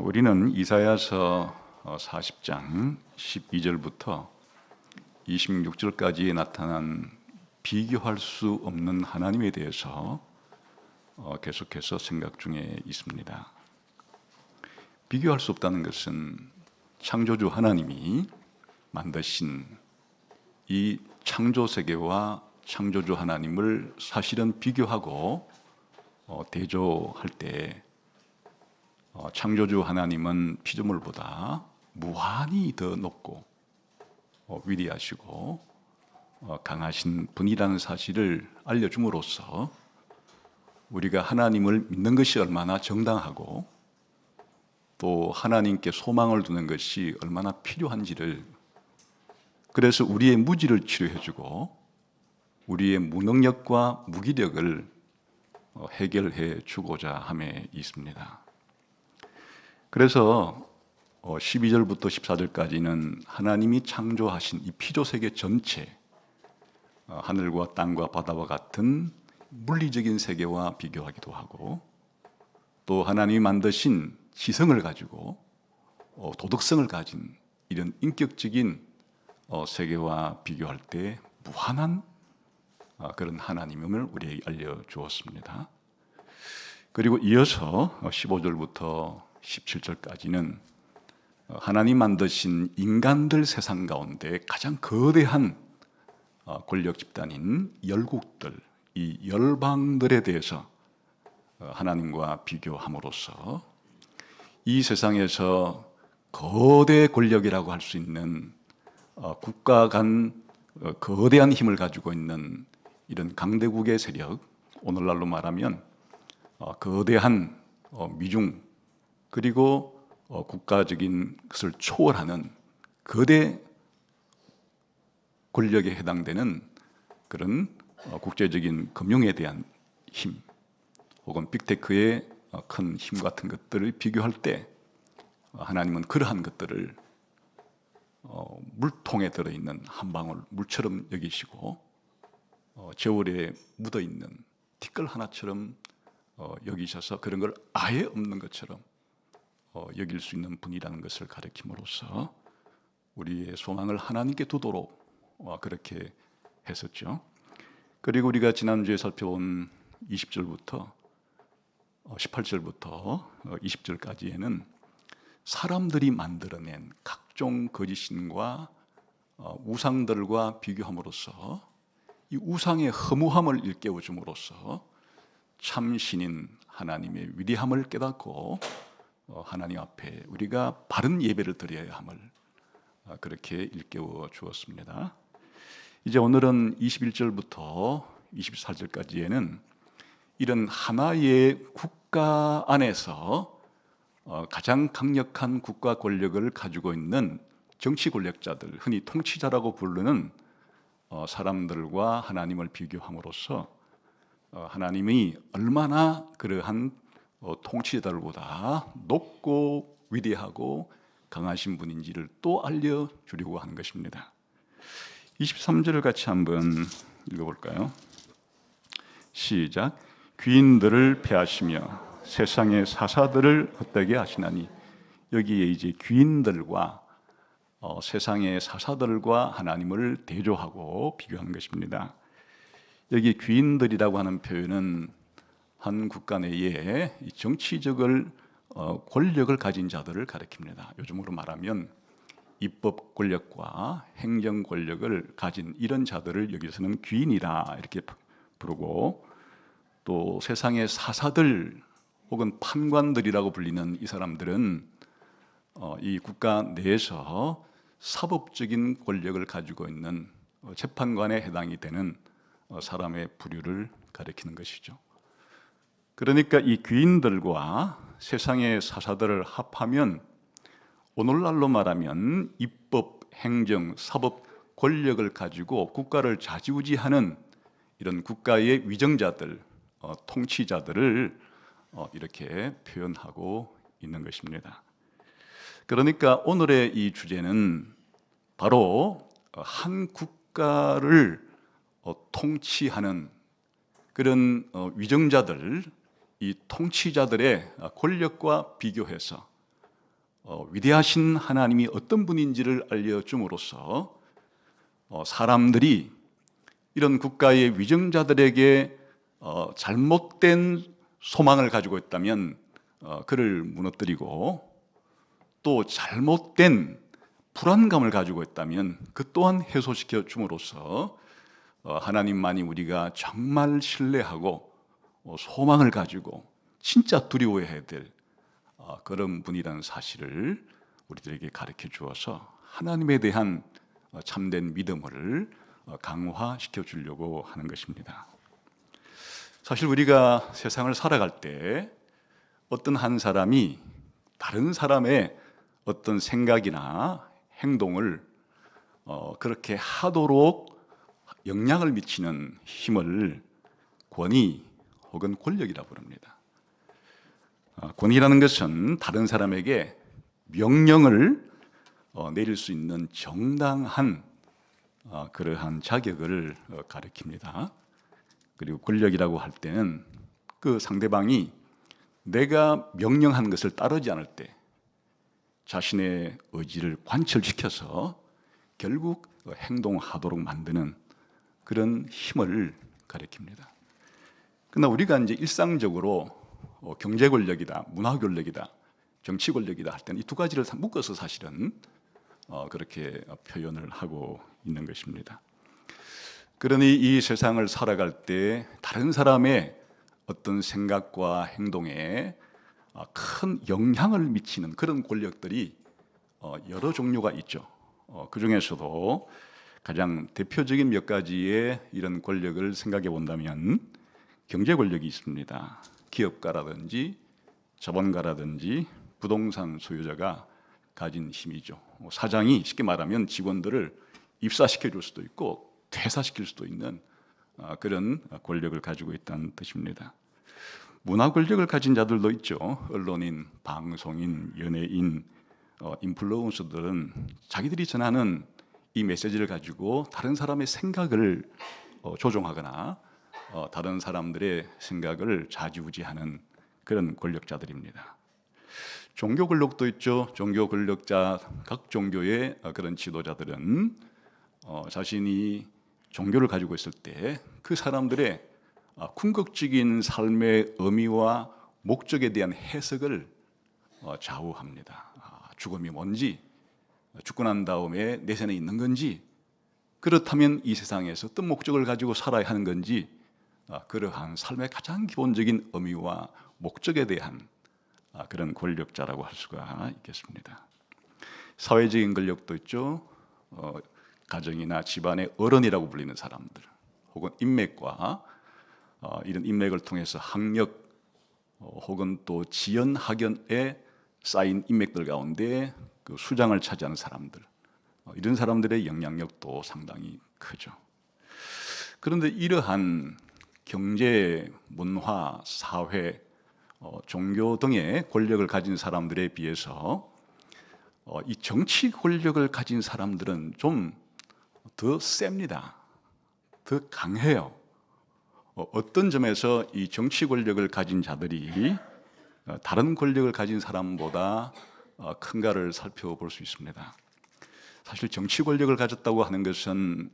우리는 이사야서 40장 12절부터 26절까지 나타난 비교할 수 없는 하나님에 대해서 계속해서 생각 중에 있습니다. 비교할 수 없다는 것은 창조주 하나님이 만드신 이 창조 세계와 창조주 하나님을 사실은 비교하고 대조할 때 창조주 하나님은 피조물보다 무한히 더 높고 위대하시고 강하신 분이라는 사실을 알려줌으로써 우리가 하나님을 믿는 것이 얼마나 정당하고 또 하나님께 소망을 두는 것이 얼마나 필요한지를, 그래서 우리의 무지를 치료해주고 우리의 무능력과 무기력을 해결해 주고자 함에 있습니다. 그래서 12절부터 14절까지는 하나님이 창조하신 이 피조세계 전체, 하늘과 땅과 바다와 같은 물리적인 세계와 비교하기도 하고, 또 하나님이 만드신 지성을 가지고 도덕성을 가진 이런 인격적인 세계와 비교할 때 무한한 그런 하나님임을 우리에게 알려주었습니다. 그리고 이어서 15절부터 17절까지는 하나님 만드신 인간들 세상 가운데 가장 거대한 권력 집단인 열국들, 이 열방들에 대해서 하나님과 비교함으로써 이 세상에서 거대 권력이라고 할 수 있는 국가 간 거대한 힘을 가지고 있는 이런 강대국의 세력, 오늘날로 말하면 거대한 미중, 그리고 국가적인 것을 초월하는 거대 권력에 해당되는 그런 국제적인 금융에 대한 힘, 혹은 빅테크의 큰 힘 같은 것들을 비교할 때 하나님은 그러한 것들을 물통에 들어있는 한 방울 물처럼 여기시고 저울에 묻어있는 티끌 하나처럼 여기셔서 그런 걸 아예 없는 것처럼 여길 수 있는 분이라는 것을 가르침으로써 우리의 소망을 하나님께 두도록 그렇게 했었죠. 그리고 우리가 지난주에 살펴본 20절부터 18절부터 20절까지에는 사람들이 만들어낸 각종 거짓신과 우상들과 비교함으로써 이 우상의 허무함을 일깨워 줌으로써 참신인 하나님의 위대함을 깨닫고 하나님 앞에 우리가 바른 예배를 드려야 함을 그렇게 일깨워 주었습니다. 이제 오늘은 21절부터 24절까지에는 이런 하나의 국가 안에서 가장 강력한 국가 권력을 가지고 있는 정치 권력자들, 흔히 통치자라고 부르는 사람들과 하나님을 비교함으로써 하나님이 얼마나 그러한 통치자들보다 높고 위대하고 강하신 분인지를 또 알려주려고 하는 것입니다. 23절을 같이 한번 읽어볼까요? 시작. 귀인들을 패하시며 세상의 사사들을 헛되게 하시나니, 여기에 이제 귀인들과 세상의 사사들과 하나님을 대조하고 비교한 것입니다. 여기 귀인들이라고 하는 표현은 한 국가 내에 정치적을 권력을 가진 자들을 가리킵니다. 요즘으로 말하면 입법 권력과 행정 권력을 가진 이런 자들을 여기서는 귀인이라 이렇게 부르고, 또 세상의 사사들 혹은 판관들이라고 불리는 이 사람들은 이 국가 내에서 사법적인 권력을 가지고 있는 재판관에 해당이 되는 사람의 부류를 가리키는 것이죠. 그러니까 이 귀인들과 세상의 사사들을 합하면 오늘날로 말하면 입법, 행정, 사법 권력을 가지고 국가를 좌지우지하는 이런 국가의 위정자들, 통치자들을 이렇게 표현하고 있는 것입니다. 그러니까 오늘의 이 주제는 바로 한 국가를 통치하는 그런 위정자들, 이 통치자들의 권력과 비교해서 위대하신 하나님이 어떤 분인지를 알려줌으로써 사람들이 이런 국가의 위정자들에게 잘못된 소망을 가지고 있다면 그를 무너뜨리고, 또 잘못된 불안감을 가지고 있다면 그 또한 해소시켜 줌으로써 하나님만이 우리가 정말 신뢰하고 소망을 가지고 진짜 두려워해야 될 그런 분이라는 사실을 우리들에게 가르쳐 주어서 하나님에 대한 참된 믿음을 강화시켜 주려고 하는 것입니다. 사실 우리가 세상을 살아갈 때 어떤 한 사람이 다른 사람의 어떤 생각이나 행동을 그렇게 하도록 영향을 미치는 힘을 권위 혹은 권력이라고 부릅니다. 권위라는 것은 다른 사람에게 명령을 내릴 수 있는 정당한 그러한 자격을 가리킵니다. 그리고 권력이라고 할 때는 그 상대방이 내가 명령한 것을 따르지 않을 때 자신의 의지를 관철시켜서 결국 행동하도록 만드는 그런 힘을 가리킵니다. 그러나 우리가 이제 일상적으로 경제 권력이다, 문화 권력이다, 정치 권력이다 할 때는 이 두 가지를 묶어서 사실은 그렇게 표현을 하고 있는 것입니다. 그러니 이 세상을 살아갈 때 다른 사람의 어떤 생각과 행동에 큰 영향을 미치는 그런 권력들이 여러 종류가 있죠. 그 중에서도 가장 대표적인 몇 가지의 이런 권력을 생각해 본다면 경제 권력이 있습니다. 기업가라든지 자본가라든지 부동산 소유자가 가진 힘이죠. 사장이 쉽게 말하면 직원들을 입사시켜 줄 수도 있고 퇴사시킬 수도 있는 그런 권력을 가지고 있다는 뜻입니다. 문화 권력을 가진 자들도 있죠. 언론인, 방송인, 연예인, 인플루언서들은 자기들이 전하는 이 메시지를 가지고 다른 사람의 생각을 조종하거나 다른 사람들의 생각을 좌지우지하는 그런 권력자들입니다. 종교 권력도 있죠. 종교 권력자, 각 종교의 그런 지도자들은 자신이 종교를 가지고 있을 때 그 사람들의 궁극적인 삶의 의미와 목적에 대한 해석을 좌우합니다. 죽음이 뭔지, 죽고 난 다음에 내세는 있는 건지, 그렇다면 이 세상에서 어떤 목적을 가지고 살아야 하는 건지, 그러한 삶의 가장 기본적인 의미와 목적에 대한 그런 권력자라고 할 수가 있겠습니다. 사회적인 권력도 있죠. 가정이나 집안의 어른이라고 불리는 사람들, 혹은 인맥과 이런 인맥을 통해서 학력 혹은 또 지연 학연에 쌓인 인맥들 가운데 그 수장을 차지하는 사람들, 이런 사람들의 영향력도 상당히 크죠. 그런데 이러한 경제, 문화, 사회, 종교 등의 권력을 가진 사람들에 비해서 이 정치 권력을 가진 사람들은 좀 더 셉니다. 더 강해요. 어떤 점에서 이 정치 권력을 가진 자들이 다른 권력을 가진 사람보다 큰가를 살펴볼 수 있습니다. 사실 정치 권력을 가졌다고 하는 것은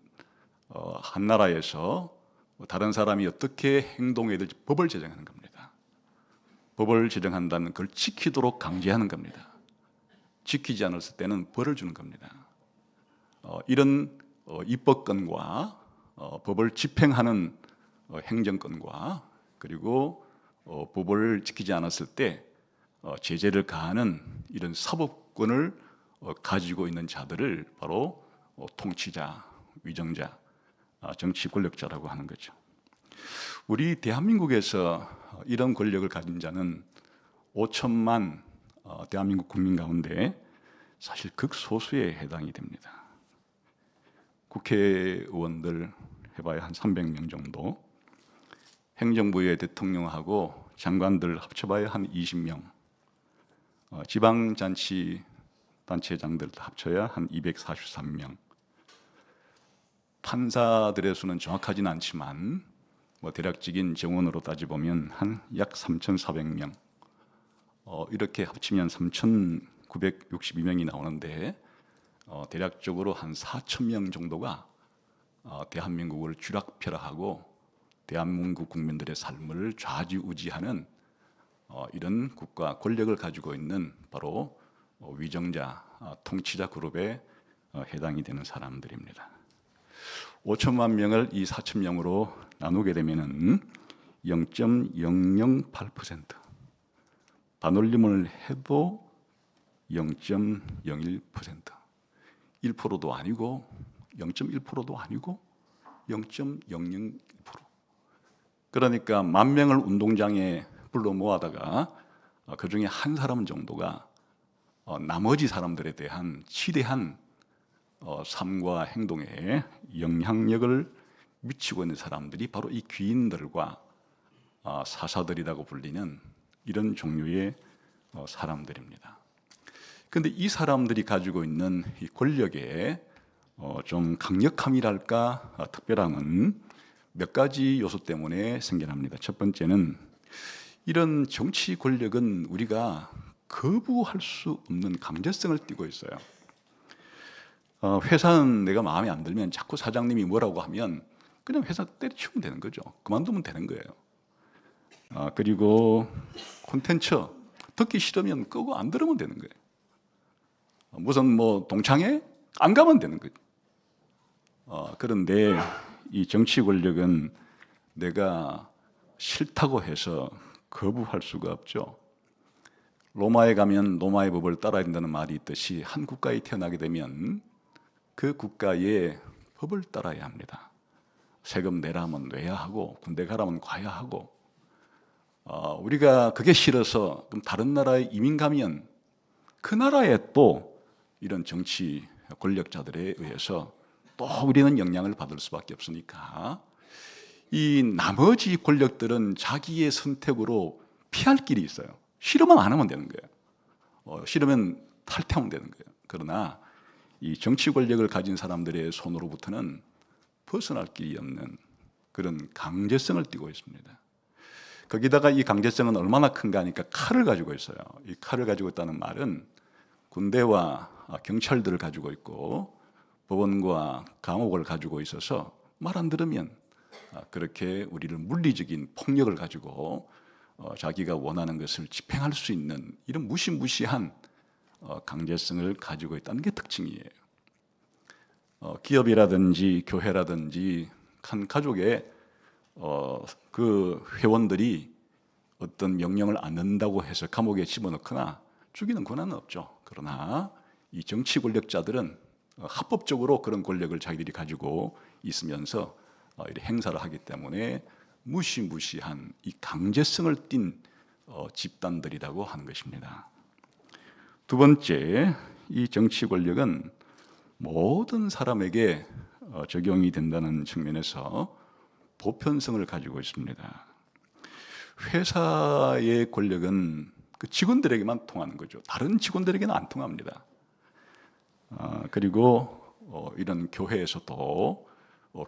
한 나라에서 다른 사람이 어떻게 행동해야 될지 법을 제정하는 겁니다. 법을 제정한다는 걸 지키도록 강제하는 겁니다. 지키지 않았을 때는 벌을 주는 겁니다. 이런 입법권과 법을 집행하는 행정권과 그리고 법을 지키지 않았을 때 제재를 가하는 이런 사법권을 가지고 있는 자들을 바로 통치자, 위정자, 정치 권력자라고 하는 거죠. 우리 대한민국에서 이런 권력을 가진 자는 5천만 대한민국 국민 가운데 사실 극소수에 해당이 됩니다. 국회의원들 해봐야 한 300명 정도, 행정부의 대통령하고 장관들 합쳐봐야 한 20명, 지방자치단체장들 합쳐야 한 243명, 판사들의 수는 정확하지는 않지만 대략적인 정원으로 따져보면 한 약 3,400명, 이렇게 합치면 3,900명 962명이 나오는데 대략적으로 한 4천 명 정도가 대한민국을 쥐락펴락하고 대한민국 국민들의 삶을 좌지우지하는 이런 국가 권력을 가지고 있는 바로 위정자, 통치자 그룹에 해당이 되는 사람들입니다. 5천만 명을 이 4천 명으로 나누게 되면은 0.008%, 반올림을 해도 0.01%, 1%도 아니고 0.1%도 아니고 0.001%. 그러니까 만 명을 운동장에 불러 모아다가 그 중에 한 사람 정도가 나머지 사람들에 대한 지대한 삶과 행동에 영향력을 미치고 있는 사람들이 바로 이 귀인들과 사사들이라고 불리는 이런 종류의 사람들입니다. 그런데 이 사람들이 가지고 있는 이 권력의 좀 강력함이랄까 특별함은 몇 가지 요소 때문에 생겨납니다. 첫 번째는 이런 정치 권력은 우리가 거부할 수 없는 강제성을 띠고 있어요. 회사는 내가 마음에 안 들면 자꾸 사장님이 뭐라고 하면 그냥 회사 때려치우면 되는 거죠. 그만두면 되는 거예요. 그리고 콘텐츠 듣기 싫으면 끄고 안 들으면 되는 거예요. 무슨 동창회 안 가면 되는 거죠. 그런데 이 정치 권력은 내가 싫다고 해서 거부할 수가 없죠. 로마에 가면 로마의 법을 따라야 된다는 말이 있듯이 한 국가에 태어나게 되면 그 국가의 법을 따라야 합니다. 세금 내라 하면 내야 하고 군대 가라면 가야 하고 우리가 그게 싫어서 그럼 다른 나라에 이민 가면 그 나라에 또 이런 정치 권력자들에 의해서 또 우리는 영향을 받을 수밖에 없으니까 이 나머지 권력들은 자기의 선택으로 피할 길이 있어요. 싫으면 안 하면 되는 거예요. 싫으면 탈퇴하면 되는 거예요. 그러나 이 정치 권력을 가진 사람들의 손으로부터는 벗어날 길이 없는 그런 강제성을 띠고 있습니다. 거기다가 이 강제성은 얼마나 큰가 하니까 칼을 가지고 있어요. 이 칼을 가지고 있다는 말은 군대와 경찰들을 가지고 있고 법원과 감옥을 가지고 있어서 말 안 들으면 그렇게 우리를 물리적인 폭력을 가지고 자기가 원하는 것을 집행할 수 있는 이런 무시무시한 강제성을 가지고 있다는 게 특징이에요. 기업이라든지 교회라든지 한 가족의 그 회원들이 어떤 명령을 안 듣는다고 해서 감옥에 집어넣거나 죽이는 권한은 없죠. 그러나 이 정치 권력자들은 합법적으로 그런 권력을 자기들이 가지고 있으면서 행사를 하기 때문에 무시무시한 이 강제성을 띤 집단들이라고 하는 것입니다. 두 번째, 이 정치 권력은 모든 사람에게 적용이 된다는 측면에서 보편성을 가지고 있습니다. 회사의 권력은 그 직원들에게만 통하는 거죠. 다른 직원들에게는 안 통합니다. 그리고 이런 교회에서도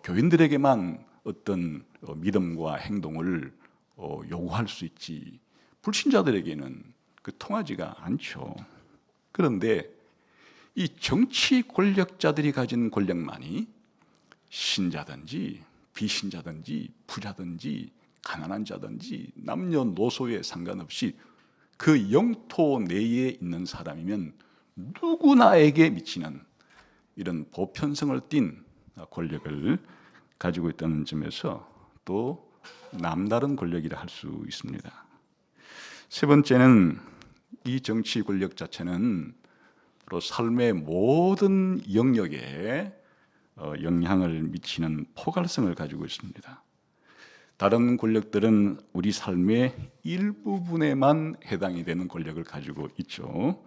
교인들에게만 어떤 믿음과 행동을 요구할 수 있지 불신자들에게는 그 통하지가 않죠. 그런데 이 정치 권력자들이 가진 권력만이 신자든지 비신자든지 부자든지 가난한 자든지 남녀노소에 상관없이 그 영토 내에 있는 사람이면 누구나에게 미치는 이런 보편성을 띤 권력을 가지고 있다는 점에서 또 남다른 권력이라 할 수 있습니다. 세 번째는 이 정치 권력 자체는 바로 삶의 모든 영역에 영향을 미치는 포괄성을 가지고 있습니다. 다른 권력들은 우리 삶의 일부분에만 해당이 되는 권력을 가지고 있죠.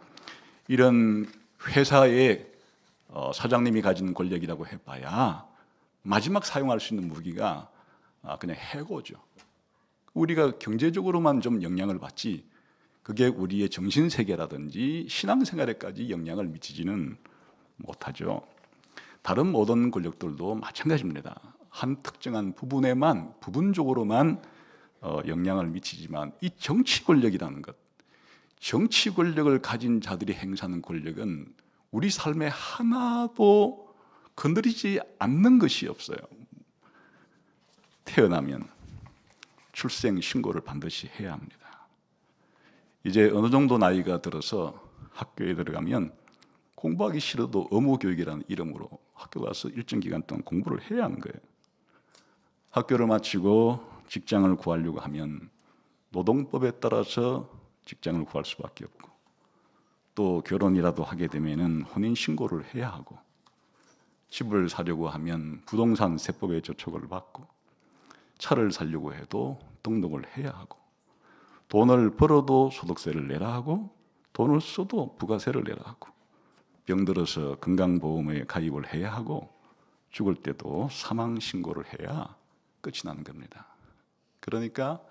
이런 회사의 사장님이 가진 권력이라고 해봐야 마지막 사용할 수 있는 무기가 그냥 해고죠. 우리가 경제적으로만 좀 영향을 받지 그게 우리의 정신세계라든지 신앙생활에까지 영향을 미치지는 못하죠. 다른 모든 권력들도 마찬가지입니다. 한 특정한 부분에만 부분적으로만 영향을 미치지만 이 정치 권력이라는 것, 정치 권력을 가진 자들이 행사하는 권력은 우리 삶에 하나도 건드리지 않는 것이 없어요. 태어나면 출생 신고를 반드시 해야 합니다. 이제 어느 정도 나이가 들어서 학교에 들어가면 공부하기 싫어도 의무교육이라는 이름으로 학교 가서 일정 기간 동안 공부를 해야 하는 거예요. 학교를 마치고 직장을 구하려고 하면 노동법에 따라서 직장을 구할 수밖에 없고, 또 결혼이라도 하게 되면은 혼인신고를 해야 하고, 집을 사려고 하면 부동산 세법의 저촉을 받고, 차를 사려고 해도 등록을 해야 하고, 돈을 벌어도 소득세를 내라 하고, 돈을 써도 부가세를 내라 하고, 병들어서 건강보험에 가입을 해야 하고, 죽을 때도 사망신고를 해야 끝이 나는 겁니다. 그러니까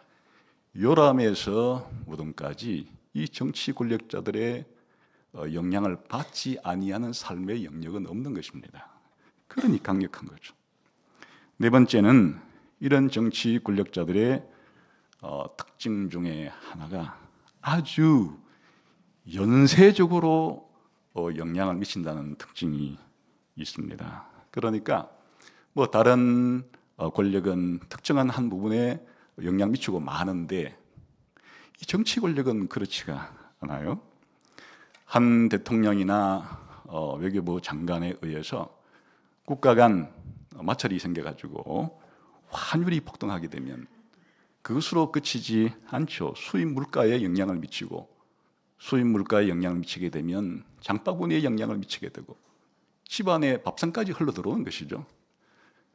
요람에서 무덤까지 이 정치 권력자들의 영향을 받지 아니하는 삶의 영역은 없는 것입니다. 그러니 강력한 거죠. 네 번째는 이런 정치 권력자들의 특징 중에 하나가 아주 연쇄적으로 영향을 미친다는 특징이 있습니다. 그러니까 뭐 다른 권력은 특정한 한 부분에 영향 미치고 마는데 이 정치 권력은 그렇지가 않아요. 한 대통령이나 외교부 장관에 의해서 국가 간 마찰이 생겨가지고 환율이 폭등하게 되면 그것으로 끝이지 않죠. 수입 물가에 영향을 미치고, 수입 물가에 영향을 미치게 되면 장바구니에 영향을 미치게 되고 집안에 밥상까지 흘러들어오는 것이죠.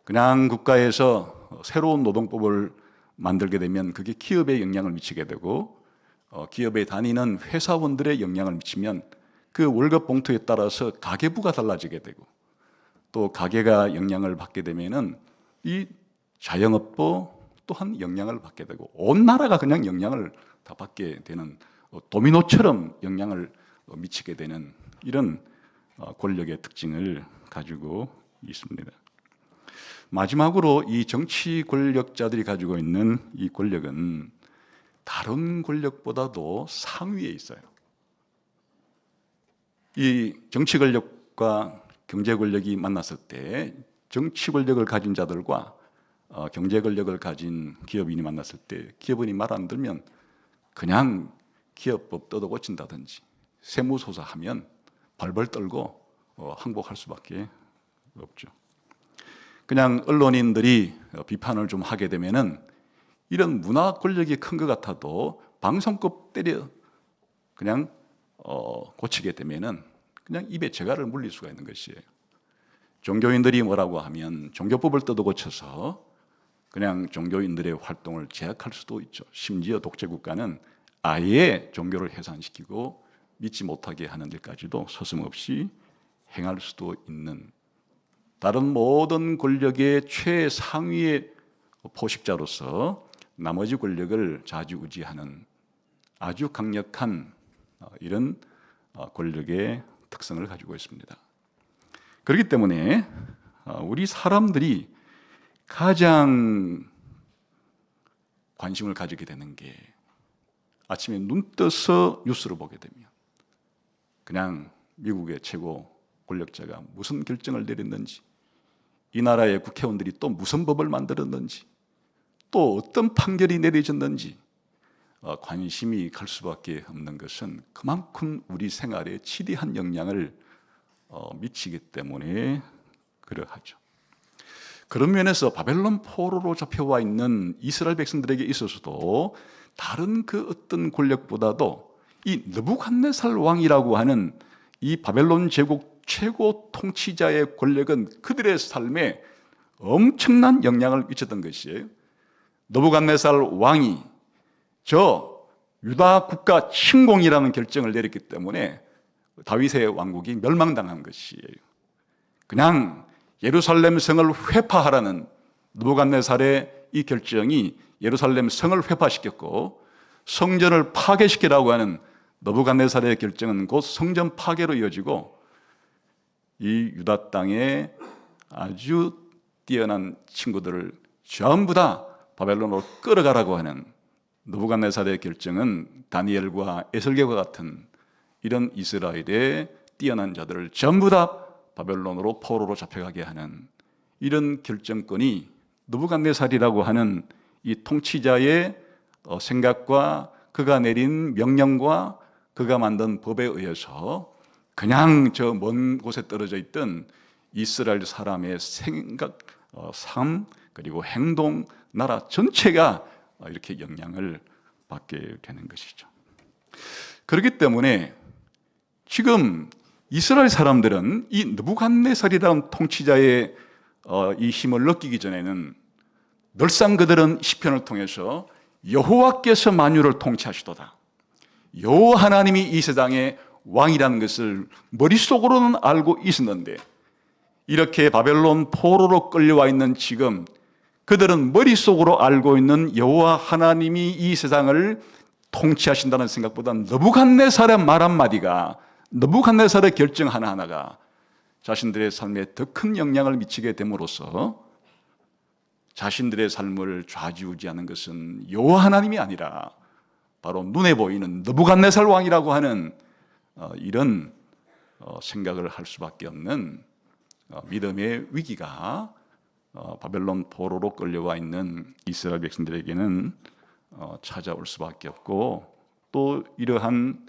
그냥 국가에서 새로운 노동법을 만들게 되면 그게 기업에 영향을 미치게 되고, 기업에 다니는 회사원들의 영향을 미치면 그 월급 봉투에 따라서 가계부가 달라지게 되고, 또 가계가 영향을 받게 되면은 이 자영업도 또한 영향을 받게 되고, 온 나라가 그냥 영향을 다 받게 되는 도미노처럼 영향을 미치게 되는 이런 권력의 특징을 가지고 있습니다. 마지막으로 이 정치 권력자들이 가지고 있는 이 권력은 다른 권력보다도 상위에 있어요. 이 정치 권력과 경제 권력이 만났을 때 정치 권력을 가진 자들과 경제 권력을 가진 기업인이 만났을 때 기업인이 말 안 들면 그냥 기업법 뜯어 고친다든지 세무조사하면 벌벌 떨고 항복할 수밖에 없죠. 그냥 언론인들이 비판을 좀 하게 되면은 이런 문화 권력이 큰 것 같아도 방송법 때려 그냥 고치게 되면은 그냥 입에 재갈을 물릴 수가 있는 것이에요. 종교인들이 뭐라고 하면 종교법을 뜯어 고쳐서 그냥 종교인들의 활동을 제약할 수도 있죠. 심지어 독재국가는 아예 종교를 해산시키고 믿지 못하게 하는 데까지도 서슴없이 행할 수도 있는, 다른 모든 권력의 최상위의 포식자로서 나머지 권력을 좌지우지하는 아주 강력한 이런 권력의 특성을 가지고 있습니다. 그렇기 때문에 우리 사람들이 가장 관심을 가지게 되는 게 아침에 눈 떠서 뉴스를 보게 되면 그냥 미국의 최고 권력자가 무슨 결정을 내렸는지, 이 나라의 국회의원들이 또 무슨 법을 만들었는지, 또 어떤 판결이 내려졌는지 관심이 갈 수밖에 없는 것은 그만큼 우리 생활에 지대한 영향을 미치기 때문에 그러하죠. 그런 면에서 바벨론 포로로 잡혀와 있는 이스라엘 백성들에게 있어서도 다른 그 어떤 권력보다도 이 느부갓네살 왕이라고 하는 이 바벨론 제국 최고 통치자의 권력은 그들의 삶에 엄청난 영향을 미쳤던 것이에요. 느부갓네살 왕이 저 유다 국가 침공이라는 결정을 내렸기 때문에 다윗의 왕국이 멸망당한 것이에요. 그냥 예루살렘 성을 회파하라는 느부갓네살의 이 결정이 예루살렘 성을 회파시켰고, 성전을 파괴시키라고 하는 느부갓네살의 결정은 곧 성전 파괴로 이어지고, 이 유다 땅에 아주 뛰어난 친구들을 전부 다 바벨론으로 끌어가라고 하는 느부갓네살의 결정은 다니엘과 에스겔과 같은 이런 이스라엘의 뛰어난 자들을 전부 다 바벨론으로 포로로 잡혀가게 하는 이런 결정권이 느부갓네살이라고 하는 이 통치자의 생각과 그가 내린 명령과 그가 만든 법에 의해서 그냥 저 먼 곳에 떨어져 있던 이스라엘 사람의 생각, 삶, 그리고 행동, 나라 전체가 이렇게 영향을 받게 되는 것이죠. 그렇기 때문에 지금 이스라엘 사람들은 이 느부갓네살이라는 통치자의 이 힘을 느끼기 전에는 늘상 그들은 시편을 통해서 여호와께서 만유를 통치하시도다, 여호와 하나님이 이 세상의 왕이라는 것을 머릿속으로는 알고 있었는데, 이렇게 바벨론 포로로 끌려와 있는 지금 그들은 머릿속으로 알고 있는 여호와 하나님이 이 세상을 통치하신다는 생각보다 느부갓네살의 말 한마디가, 느부갓네살의 결정 하나하나가 자신들의 삶에 더 큰 영향을 미치게 됨으로써 자신들의 삶을 좌지우지하는 것은 여호와 하나님이 아니라 바로 눈에 보이는 느부갓네살 왕이라고 하는 이런 생각을 할 수밖에 없는 믿음의 위기가 바벨론 포로로 끌려와 있는 이스라엘 백성들에게는 찾아올 수밖에 없고, 또 이러한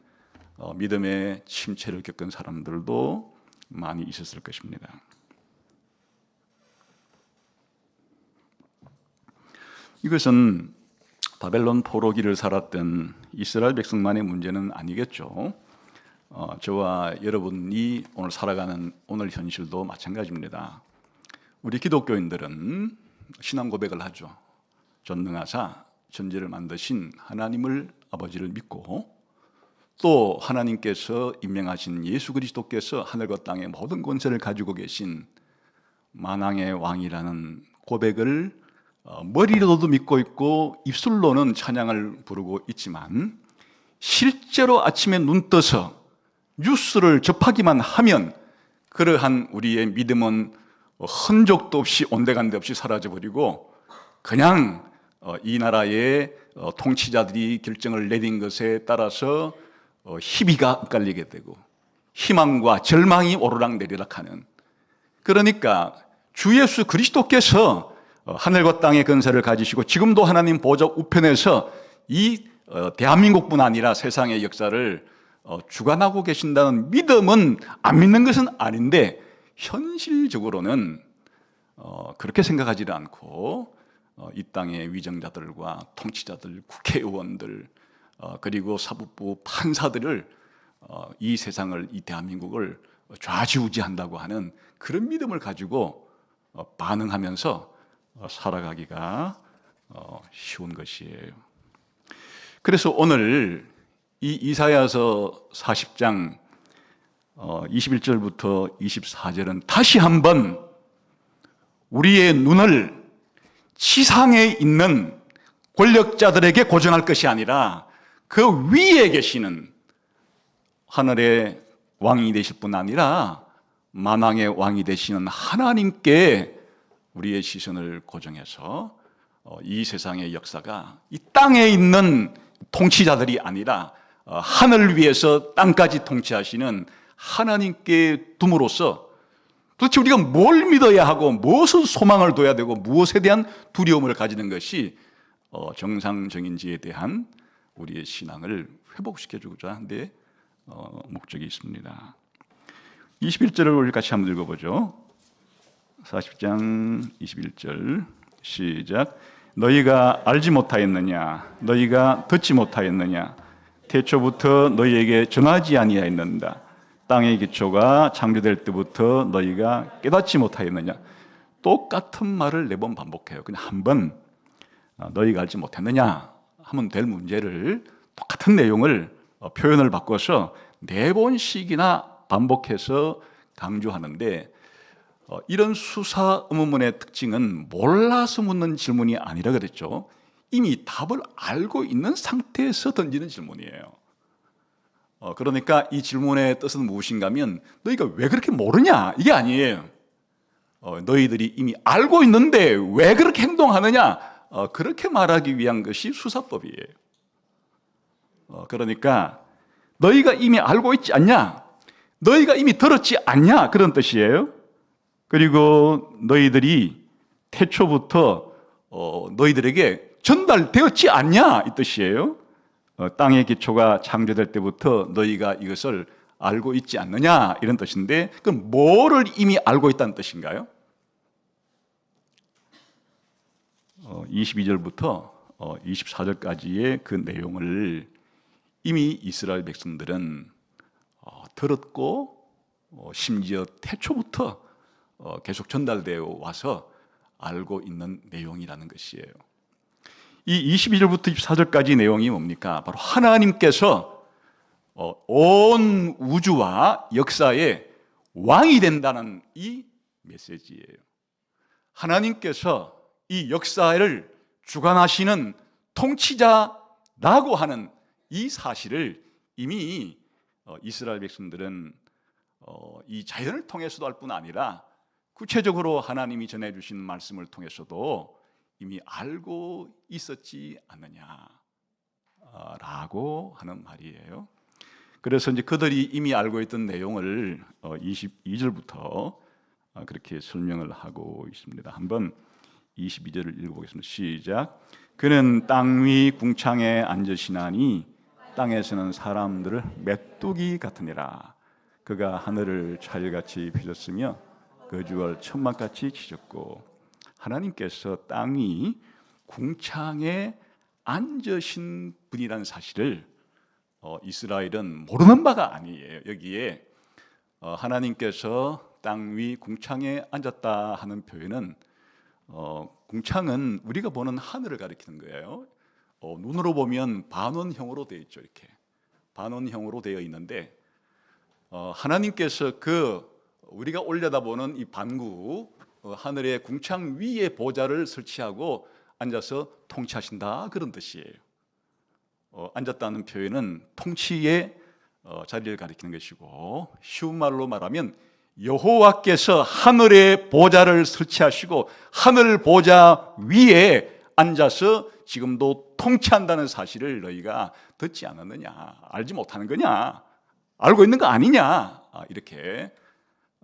믿음의 침체를 겪은 사람들도 많이 있었을 것입니다. 이것은 바벨론 포로기를 살았던 이스라엘 백성만의 문제는 아니겠죠. 저와 여러분이 오늘 살아가는 오늘 현실도 마찬가지입니다. 우리 기독교인들은 신앙 고백을 하죠. 전능하사 천지를 만드신 하나님을 아버지를 믿고, 또 하나님께서 임명하신 예수 그리스도께서 하늘과 땅의 모든 권세를 가지고 계신 만왕의 왕이라는 고백을 머리로도 믿고 있고 입술로는 찬양을 부르고 있지만, 실제로 아침에 눈 떠서 뉴스를 접하기만 하면 그러한 우리의 믿음은 흔적도 없이 온데간데 없이 사라져버리고, 그냥 이 나라의 통치자들이 결정을 내린 것에 따라서 희비가 엇갈리게 되고 희망과 절망이 오르락내리락하는, 그러니까 주 예수 그리스도께서 하늘과 땅의 권세를 가지시고 지금도 하나님 보좌 우편에서 이 대한민국뿐 아니라 세상의 역사를 주관하고 계신다는 믿음은 안 믿는 것은 아닌데, 현실적으로는 그렇게 생각하지 않고 이 땅의 위정자들과 통치자들, 국회의원들, 그리고 사법부 판사들을 이 세상을, 이 대한민국을 좌지우지한다고 하는 그런 믿음을 가지고 반응하면서 살아가기가 쉬운 것이에요. 그래서 오늘 이 이사야서 40장 21절부터 24절은 다시 한번 우리의 눈을 지상에 있는 권력자들에게 고정할 것이 아니라 그 위에 계시는 하늘의 왕이 되실 뿐 아니라 만왕의 왕이 되시는 하나님께 우리의 시선을 고정해서 이 세상의 역사가 이 땅에 있는 통치자들이 아니라 하늘 위에서 땅까지 통치하시는 하나님께 둠으로써 도대체 우리가 뭘 믿어야 하고 무엇을 소망을 둬야 되고 무엇에 대한 두려움을 가지는 것이 정상적인지에 대한 우리의 신앙을 회복시켜주고자 하는데 목적이 있습니다. 21절을 우리 같이 한번 읽어보죠. 40장 21절 시작. 너희가 알지 못하였느냐? 너희가 듣지 못하였느냐? 태초부터 너희에게 전하지 아니하였는다. 땅의 기초가 창조될 때부터 너희가 깨닫지 못하였느냐? 똑같은 말을 4번 반복해요. 그냥 한 번 너희가 알지 못했느냐 하면 될 문제를 똑같은 내용을 표현을 바꿔서 4번씩이나 반복해서 강조하는데, 이런 수사 의문문의 특징은 몰라서 묻는 질문이 아니라 그랬죠. 이미 답을 알고 있는 상태에서 던지는 질문이에요. 그러니까 이 질문의 뜻은 무엇인가 하면 너희가 왜 그렇게 모르냐 이게 아니에요. 너희들이 이미 알고 있는데 왜 그렇게 행동하느냐, 그렇게 말하기 위한 것이 수사법이에요. 그러니까 너희가 이미 알고 있지 않냐? 너희가 이미 들었지 않냐? 그런 뜻이에요. 그리고 너희들이 태초부터 너희들에게 전달되었지 않냐? 이 뜻이에요. 땅의 기초가 창조될 때부터 너희가 이것을 알고 있지 않느냐? 이런 뜻인데, 그럼 뭐를 이미 알고 있다는 뜻인가요? 22절부터 24절까지의 그 내용을 이미 이스라엘 백성들은 들었고 심지어 태초부터 계속 전달되어 와서 알고 있는 내용이라는 것이에요. 이 22절부터 24절까지 내용이 뭡니까? 바로 하나님께서 온 우주와 역사의 왕이 된다는 이 메시지예요. 하나님께서 이 역사를 주관하시는 통치자라고 하는 이 사실을 이미 이스라엘 백성들은 이 자연을 통해서도 알 뿐 아니라 구체적으로 하나님이 전해주신 말씀을 통해서도 이미 알고 있었지 않느냐라고 하는 말이에요. 그래서 이제 그들이 이미 알고 있던 내용을 22절부터 그렇게 설명을 하고 있습니다. 한번 22절을 읽어보겠습니다. 시작. 그는 땅 위 궁창에 앉으시나니 땅에서는 사람들을 메뚜기 같으니라. 그가 하늘을 찰같이 펴졌으며 그 주얼 천막같이 치셨고, 하나님께서 땅이 궁창에 앉으신 분이라는 사실을 이스라엘은 모르는 바가 아니에요. 여기에 하나님께서 땅 위 궁창에 앉았다 하는 표현은 궁창은 우리가 보는 하늘을 가리키는 거예요. 눈으로 보면 반원형으로 되어 있죠. 이렇게 반원형으로 되어 있는데 하나님께서 그 우리가 올려다보는 이 반구 하늘의 궁창 위에 보좌를 설치하고 앉아서 통치하신다, 그런 뜻이에요. 앉았다는 표현은 통치의 자리를 가리키는 것이고, 쉬운 말로 말하면 여호와께서 하늘의 보좌를 설치하시고 하늘 보좌 위에 앉아서 지금도 통치한다는 사실을 너희가 듣지 않았느냐, 알지 못하는 거냐, 알고 있는 거 아니냐, 이렇게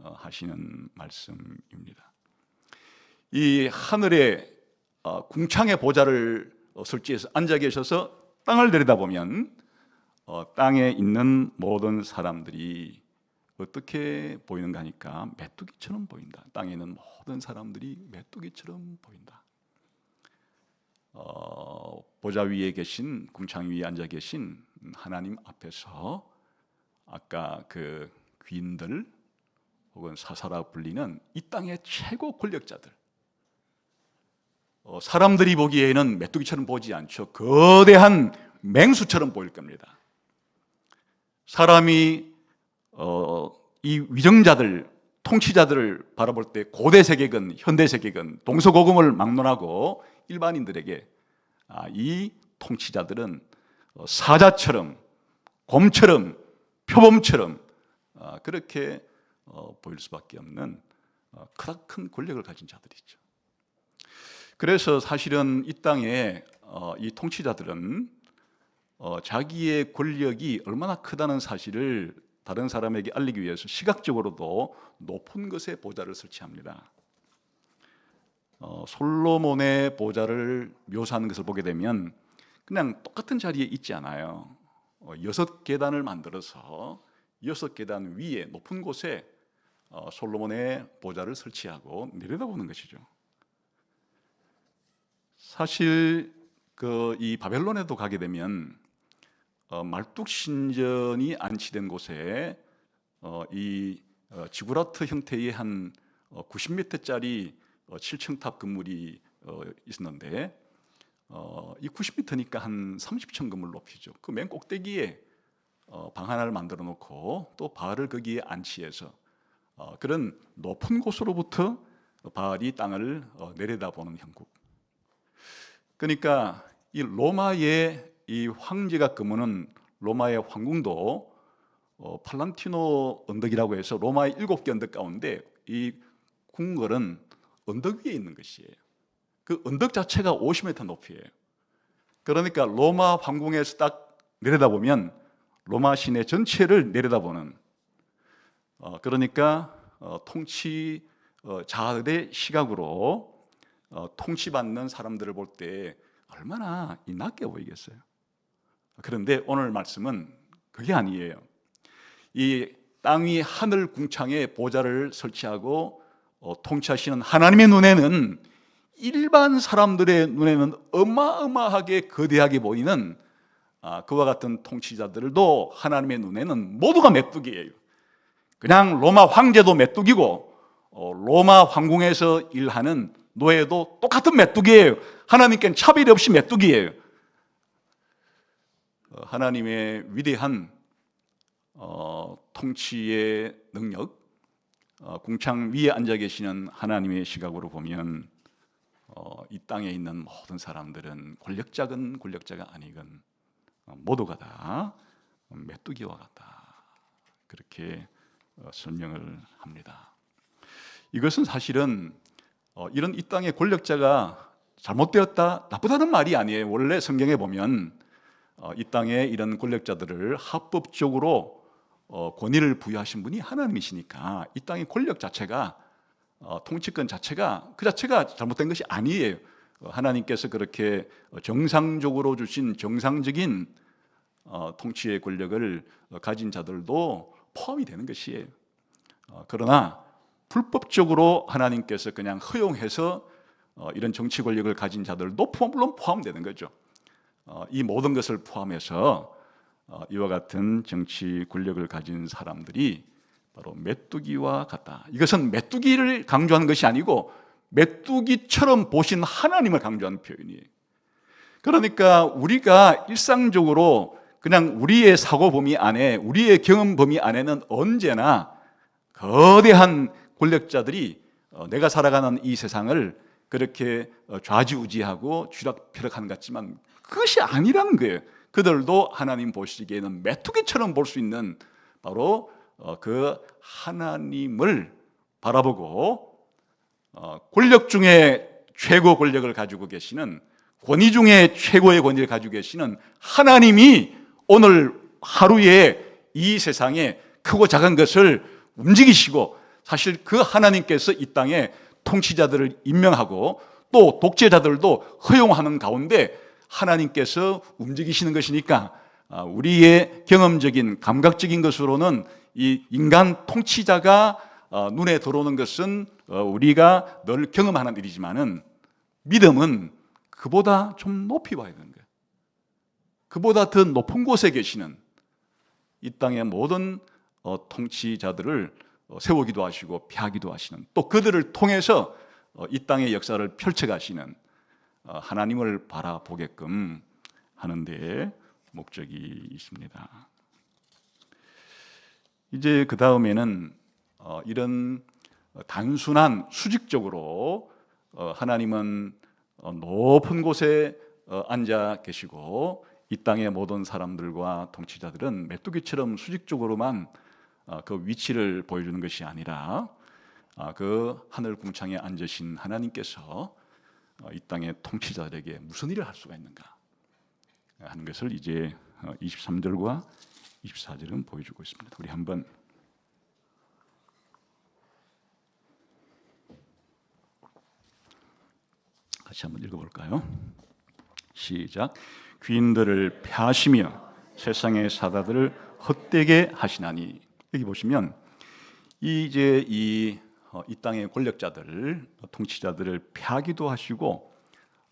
하시는 말씀입니다. 이 하늘의 궁창의 보좌를 설치해서 앉아 계셔서 땅을 내려다보면 땅에 있는 모든 사람들이 어떻게 보이는가 하니까 메뚜기처럼 보인다. 땅에 있는 모든 사람들이 메뚜기처럼 보인다. 보좌 위에 계신, 궁창 위에 앉아 계신 하나님 앞에서 아까 그 귀인들 혹은 사사라 불리는 이 땅의 최고 권력자들, 사람들이 보기에는 메뚜기처럼 보지 않죠. 거대한 맹수처럼 보일 겁니다. 사람이 이 위정자들, 통치자들을 바라볼 때 고대 세계관, 현대 세계관, 동서고금을 막론하고 일반인들에게 이 통치자들은 사자처럼, 곰처럼, 표범처럼 그렇게 보일 수밖에 없는 크나큰 권력을 가진 자들이죠. 그래서 사실은 이 땅에 이 통치자들은 자기의 권력이 얼마나 크다는 사실을 다른 사람에게 알리기 위해서 시각적으로도 높은 것에 보좌를 설치합니다. 솔로몬의 보좌를 묘사하는 것을 보게 되면 그냥 똑같은 자리에 있지 않아요. 6계단을 만들어서 6계단 위에 높은 곳에 솔로몬의 보좌를 설치하고 내려다보는 것이죠. 사실 이 바벨론에도 가게 되면 말뚝신전이 안치된 곳에 이 지구라트 형태의 한 90m짜리 7층탑 건물이 있었는데 이 90m니까 한 30층 건물 높이죠. 그 맨 꼭대기에 방 하나를 만들어 놓고 또 바알을 거기에 안치해서 그런 높은 곳으로부터 바알이 땅을 내려다보는 형국. 그러니까 이 로마의 이 황제가 거무는 로마의 황궁도 팔란티노 언덕이라고 해서 로마의 7개 언덕 가운데 이 궁궐은 언덕 위에 있는 것이에요. 그 언덕 자체가 50m 높이에요. 그러니까 로마 황궁에서 딱 내려다보면 로마 시내 전체를 내려다보는 그러니까 통치자들의 시각으로 통치받는 사람들을 볼 때 얼마나 낮게 보이겠어요. 그런데 오늘 말씀은 그게 아니에요. 이 땅 위 하늘 궁창에 보좌를 설치하고 통치하시는 하나님의 눈에는 일반 사람들의 눈에는 어마어마하게 거대하게 보이는 그와 같은 통치자들도 하나님의 눈에는 모두가 메뚜기예요. 그냥 로마 황제도 메뚜기고 로마 황궁에서 일하는 노예도 똑같은 메뚜기예요. 하나님께는 차별이 없이 메뚜기예요. 하나님의 위대한 통치의 능력, 궁창 위에 앉아 계시는 하나님의 시각으로 보면 이 땅에 있는 모든 사람들은 권력자건 권력자가 아니건 모두가 다 메뚜기와 같다. 그렇게 설명을 합니다. 이것은 사실은 이런 이 땅의 권력자가 잘못되었다, 나쁘다는 말이 아니에요. 원래 성경에 보면 이 땅에 이런 권력자들을 합법적으로 권위를 부여하신 분이 하나님이시니까 이 땅의 권력 자체가 통치권 자체가 그 자체가 잘못된 것이 아니에요. 하나님께서 그렇게 정상적으로 주신 정상적인 통치의 권력을 가진 자들도 포함이 되는 것이에요. 그러나 불법적으로 하나님께서 그냥 허용해서 이런 정치 권력을 가진 자들도 물론 포함되는 거죠. 이 모든 것을 포함해서 이와 같은 정치 권력을 가진 사람들이 바로 메뚜기와 같다. 이것은 메뚜기를 강조하는 것이 아니고 메뚜기처럼 보신 하나님을 강조하는 표현이에요. 그러니까 우리가 일상적으로 그냥 우리의 사고 범위 안에, 우리의 경험 범위 안에는 언제나 거대한 권력자들이 내가 살아가는 이 세상을 그렇게 좌지우지하고 쥐락펴락하는 것 같지만 그것이 아니라는 거예요. 그들도 하나님 보시기에는 메뚜기처럼 볼 수 있는 바로 그 하나님을 바라보고 권력 중에 최고 권력을 가지고 계시는, 권위 중에 최고의 권위를 가지고 계시는 하나님이 오늘 하루에 이 세상에 크고 작은 것을 움직이시고, 사실 그 하나님께서 이 땅에 통치자들을 임명하고 또 독재자들도 허용하는 가운데 하나님께서 움직이시는 것이니까 우리의 경험적인 감각적인 것으로는 이 인간 통치자가 눈에 들어오는 것은 우리가 늘 경험하는 일이지만은 믿음은 그보다 좀 높이 봐야 되는 거예요. 그보다 더 높은 곳에 계시는 이 땅의 모든 통치자들을 세우기도 하시고 폐하기도 하시는, 또 그들을 통해서 이 땅의 역사를 펼쳐가시는 하나님을 바라보게끔 하는 데 목적이 있습니다. 이제 그 다음에는 이런 단순한 수직적으로 하나님은 높은 곳에 앉아 계시고 이 땅의 모든 사람들과 통치자들은 메뚜기처럼 수직적으로만 그 위치를 보여주는 것이 아니라 그 하늘 궁창에 앉으신 하나님께서 이 땅의 통치자들에게 무슨 일을 할 수가 있는가 하는 것을 이제 23절과 24절은 보여주고 있습니다. 우리 한번 같이 한번 읽어볼까요? 시작. 귀인들을 폐하시며 세상의 사다들을 헛되게 하시나니. 여기 보시면 이제 이 땅의 권력자들, 통치자들을 폐하기도 하시고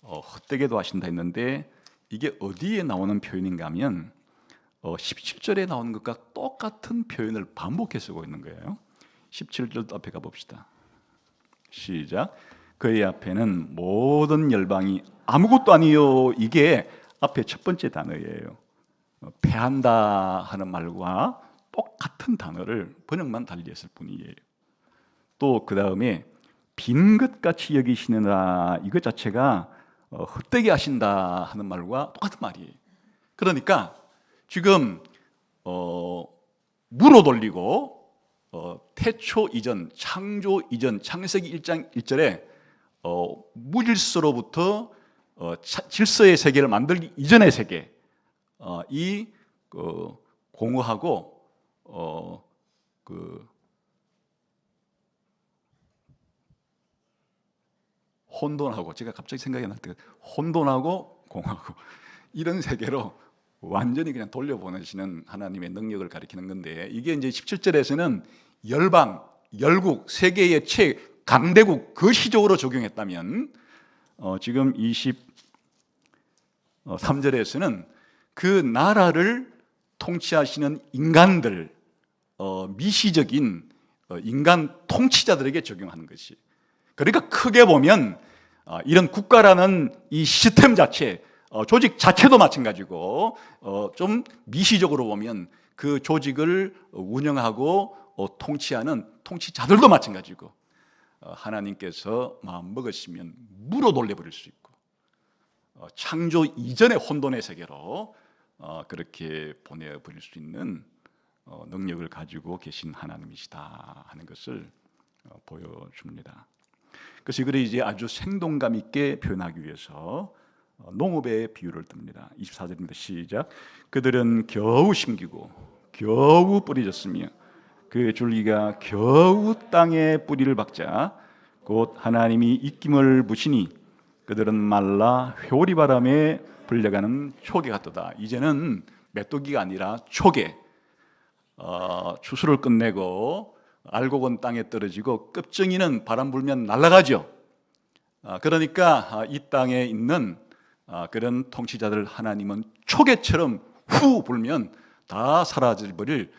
헛되게도 하신다 했는데, 이게 어디에 나오는 표현인가 하면 17절에 나오는 것과 똑같은 표현을 반복해 쓰고 있는 거예요. 17절 앞에 가봅시다. 시작. 그의 앞에는 모든 열방이 아무것도 아니요. 이게 앞에 첫 번째 단어예요. 폐한다 하는 말과 똑같은 단어를 번역만 달리했을 뿐이에요. 또 그 다음에 빈 것같이 여기시느라, 이것 자체가 헛되게 하신다 하는 말과 똑같은 말이에요. 그러니까 지금 무로 돌리고 태초 이전, 창조 이전, 창세기 1장 1절에 무질서로부터 질서의 세계를 만들기 이전의 세계, 이 공허하고 혼돈하고, 제가 갑자기 생각이 날 때가 혼돈하고 공허하고 이런 세계로 완전히 그냥 돌려보내시는 하나님의 능력을 가리키는 건데, 이게 이제 17절에서는 열방, 열국, 세계의 최강대국 그 시적으로 적용했다면, 지금 23절에서는 그 나라를 통치하시는 인간들, 미시적인 인간 통치자들에게 적용하는 것이, 그러니까 크게 보면 이런 국가라는 이 시스템 자체, 조직 자체도 마찬가지고, 좀 미시적으로 보면 그 조직을 운영하고 통치하는 통치자들도 마찬가지고, 하나님께서 마음 먹으시면 무로 돌려버릴 수 있고, 창조 이전의 혼돈의 세계로 그렇게 보내버릴 수 있는 능력을 가지고 계신 하나님이시다 하는 것을 보여줍니다. 그래서 이걸 이제 아주 생동감 있게 표현하기 위해서 농업의 비유를 듭니다. 24절입니다. 시작. 그들은 겨우 심기고 겨우 뿌리졌으며 그 줄기가 겨우 땅에 뿌리를 박자 곧 하나님이 입김을 부시니 그들은 말라 회오리 바람에 불려가는 초계 같도다. 이제는 메뚜기가 아니라 초계, 추수를 끝내고 알곡은 땅에 떨어지고 끝쟁이는 바람 불면 날아가죠. 그러니까 이 땅에 있는 그런 통치자들 하나님은 초계처럼 후 불면 다 사라져버릴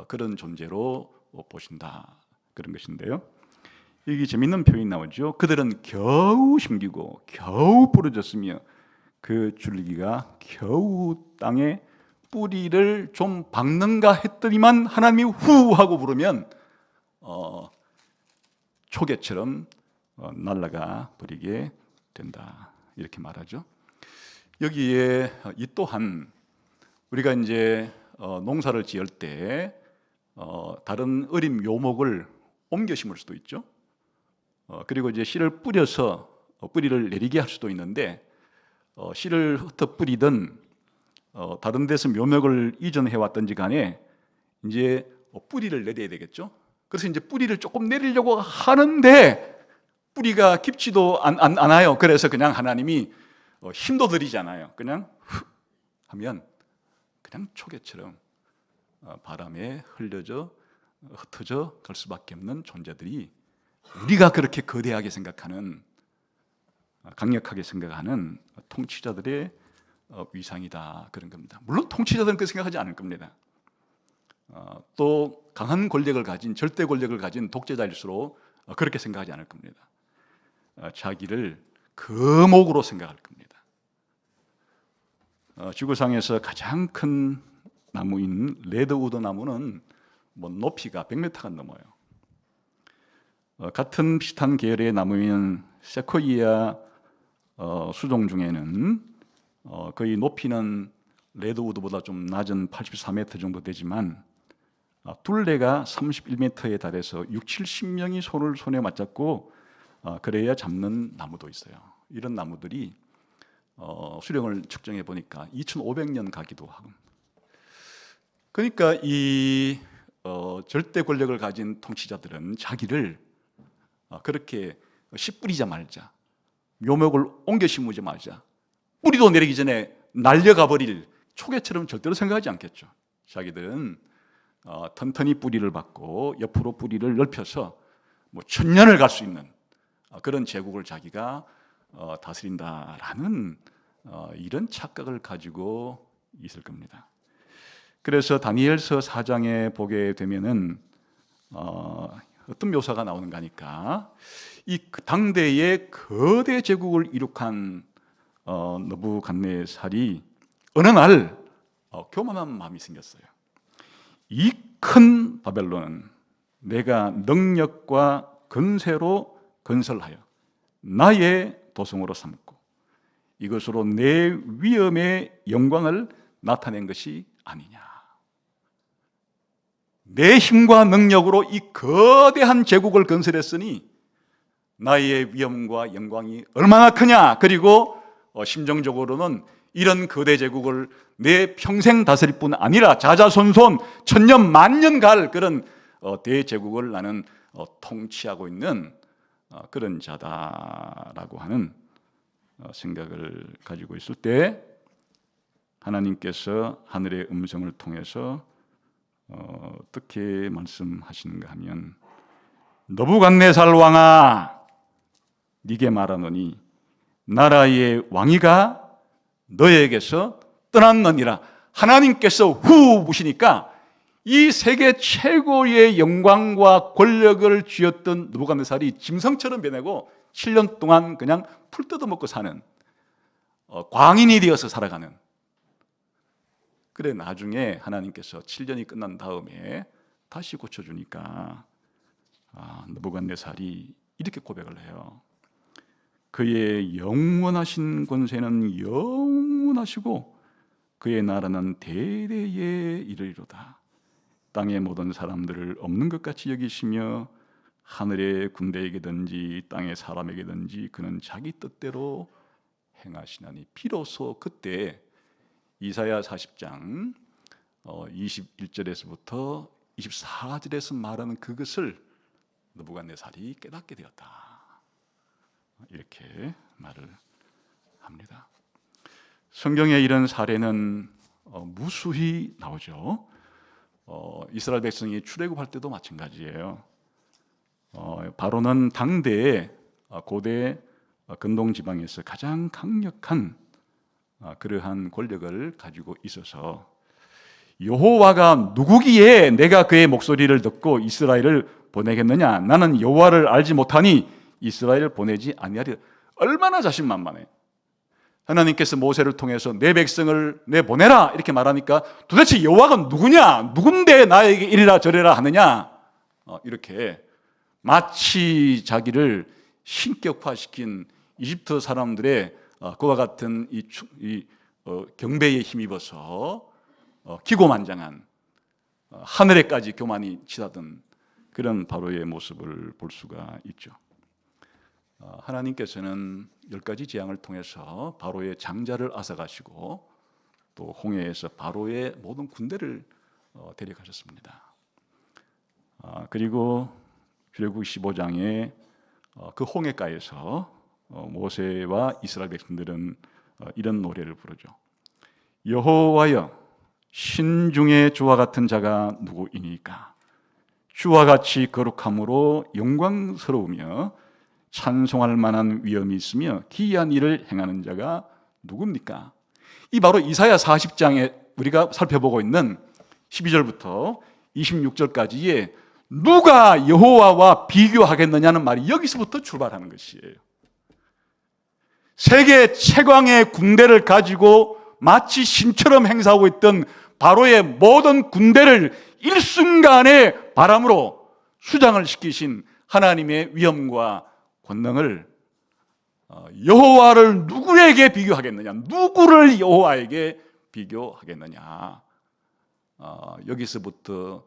그런 존재로 보신다, 그런 것인데요. 여기 재밌는 표현이 나오죠. 그들은 겨우 심기고 겨우 부러졌으며 그 줄기가 겨우 땅에 뿌리를 좀 박는가 했더니만 하나님이 후 하고 부르면 초계처럼 날아가 버리게 된다, 이렇게 말하죠. 여기에 이 또한 우리가 이제 농사를 지을 때 다른 어린 묘목을 옮겨 심을 수도 있죠. 그리고 이제 씨를 뿌려서 뿌리를 내리게 할 수도 있는데, 씨를 흩어 뿌리든 다른 데서 묘목을 이전해 왔든지 간에 이제 뿌리를 내려야 되겠죠. 그래서 이제 뿌리를 조금 내리려고 하는데 뿌리가 깊지도 않아요. 그래서 그냥 하나님이 힘도 들이지 않아요. 그냥 훅 하면 그냥 초계처럼 바람에 흩어져 갈 수밖에 없는 존재들이, 우리가 그렇게 거대하게 생각하는, 강력하게 생각하는 통치자들의 위상이다, 그런 겁니다. 물론 통치자들은 그렇게 생각하지 않을 겁니다. 또 강한 권력을 가진, 절대 권력을 가진 독재자일수록 그렇게 생각하지 않을 겁니다. 자기를 거목으로 생각할 겁니다. 지구상에서 가장 큰 나무인 레드우드 나무는 높이가 100m가 넘어요. 같은 비슷한 계열의 나무인 세코이아 수종 중에는 거의 높이는 레드우드보다 좀 낮은 84m 정도 되지만 둘레가 31m에 달해서 60-70명이 손에 맞잡고 그래야 잡는 나무도 있어요. 이런 나무들이 수령을 측정해 보니까 2500년 가기도 하고, 그러니까 이 절대 권력을 가진 통치자들은 자기를 그렇게 씨 뿌리자 말자, 묘목을 옮겨 심으지 말자, 뿌리도 내리기 전에 날려가 버릴 초계처럼 절대로 생각하지 않겠죠. 자기들은 튼튼히 뿌리를 받고 옆으로 뿌리를 넓혀서 천년을 갈 수 있는 그런 제국을 자기가 다스린다라는 이런 착각을 가지고 있을 겁니다. 그래서 다니엘서 4장에 보게 되면은 어떤 묘사가 나오는가 하니까, 이 당대의 거대 제국을 이룩한 느부갓네살이 어느 날 교만한 마음이 생겼어요. 이 큰 바벨론은 내가 능력과 건세로 건설하여 나의 도성으로 삼고 이것으로 내 위엄의 영광을 나타낸 것이 아니냐. 내 힘과 능력으로 이 거대한 제국을 건설했으니 나의 위엄과 영광이 얼마나 크냐. 그리고 심정적으로는 이런 거대 제국을 내 평생 다스릴 뿐 아니라 자자손손 천년 만년 갈 그런 대제국을 나는 통치하고 있는 그런 자다라고 하는 생각을 가지고 있을 때 하나님께서 하늘의 음성을 통해서 어떻게 말씀하시는가 하면 너부갓네살 왕아 네게 말하노니 나라의 왕위가 너에게서 떠났느니라. 하나님께서 후 부시니까 이 세계 최고의 영광과 권력을 쥐었던 느부갓네살이 짐승처럼 변하고 7년 동안 그냥 풀 뜯어먹고 사는 광인이 되어서 살아가는. 그래 나중에 하나님께서 7년이 끝난 다음에 다시 고쳐주니까 느부갓네살이 이렇게 고백을 해요. 그의 영원하신 권세는 영원하시고 그의 나라는 대대에 이르리로다. 땅의 모든 사람들을 없는 것 같이 여기시며 하늘의 군대에게든지 땅의 사람에게든지 그는 자기 뜻대로 행하시나니. 비로소 그때 이사야 40장 21절에서부터 24절에서 말하는 그것을 느부갓네살이 깨닫게 되었다. 이렇게 말을 합니다. 성경에 이런 사례는 무수히 나오죠. 이스라엘 백성이 출애굽할 때도 마찬가지예요. 바로는 당대의 고대 근동 지방에서 가장 강력한 그러한 권력을 가지고 있어서 여호와가 누구기에 내가 그의 목소리를 듣고 이스라엘을 보내겠느냐? 나는 여호와를 알지 못하니 이스라엘을 보내지 아니하리라. 얼마나 자신만만해. 하나님께서 모세를 통해서 내 백성을 내보내라 이렇게 말하니까 도대체 여호와가 누구냐? 누군데 나에게 이리라 저리라 하느냐? 이렇게 마치 자기를 신격화시킨 이집트 사람들의 그와 같은 이 경배에 힘입어서 기고만장한 하늘에까지 교만이 치닫은 그런 바로의 모습을 볼 수가 있죠. 하나님께서는 10가지 재앙을 통해서 바로의 장자를 앗아가시고 또 홍해에서 바로의 모든 군대를 데려가셨습니다. 그리고 출애굽 15장에 그 홍해가에서 모세와 이스라엘 백성들은 이런 노래를 부르죠. 여호와여 신중에 주와 같은 자가 누구이니까? 주와 같이 거룩함으로 영광스러우며 찬송할 만한 위엄이 있으며 기이한 일을 행하는 자가 누굽니까? 이 바로 이사야 40장에 우리가 살펴보고 있는 12절부터 26절까지의 누가 여호와와 비교하겠느냐는 말이 여기서부터 출발하는 것이에요. 세계 최강의 군대를 가지고 마치 신처럼 행사하고 있던 바로의 모든 군대를 일순간에 바람으로 수장을 시키신 하나님의 위엄과 권능을 여호와를 누구에게 비교하겠느냐? 누구를 여호와에게 비교하겠느냐? 여기서부터